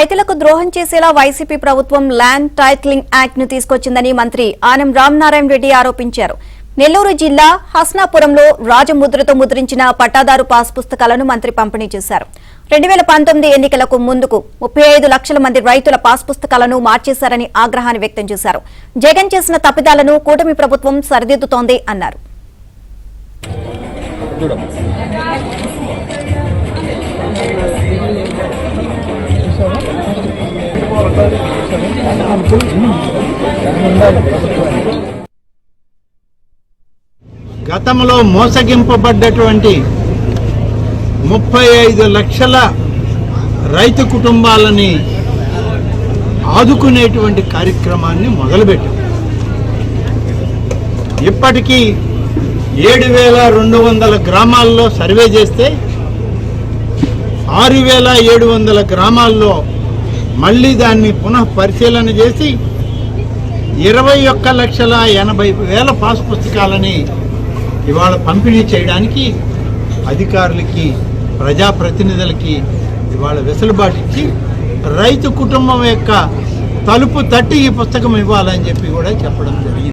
రైతులకు ద్రోహం చేసేలా వైసీపీ ప్రభుత్వం ల్యాండ్ టైటిలింగ్ యాక్ట్ ను తీసుకొచ్చిందని మంత్రి ఆనం రామనారాయణ రెడ్డి ఆరోపించారు. నెల్లూరు జిల్లా హస్నాపురంలో రాజముద్రతో ముద్రించిన పట్టాదారు పాస్ పుస్తకాలను మంత్రి పంపిణీ చేశారు. 2019 ఎన్నికలకు ముందుకు 35 లక్షల మంది రైతుల పాస్ పుస్తకాలను మార్చేశారని ఆగ్రహాన్ని వ్యక్తం చేశారు. జగన్ చేసిన తప్పిదాలను కూటమి ప్రభుత్వం సరిదిద్దుతోంది అన్నారు. గతంలో మోసగింపబడ్డటువంటి 35 లక్షల రైతు కుటుంబాలని ఆదుకునేటువంటి కార్యక్రమాన్ని మొదలుపెట్టాం. ఇప్పటికీ 7,200 గ్రామాల్లో సర్వే చేస్తే 6,700 గ్రామాల్లో మళ్ళీ దాన్ని పునః పరిశీలన చేసి 21,80,000 పాస్ పుస్తకాలని ఇవాళ పంపిణీ చేయడానికి అధికారులకి ప్రజాప్రతినిధులకి ఇవాళ వెసులుబాటు ఇచ్చి రైతు కుటుంబం యొక్క తలుపు తట్టి ఈ పుస్తకం ఇవ్వాలని చెప్పి కూడా చెప్పడం జరిగింది.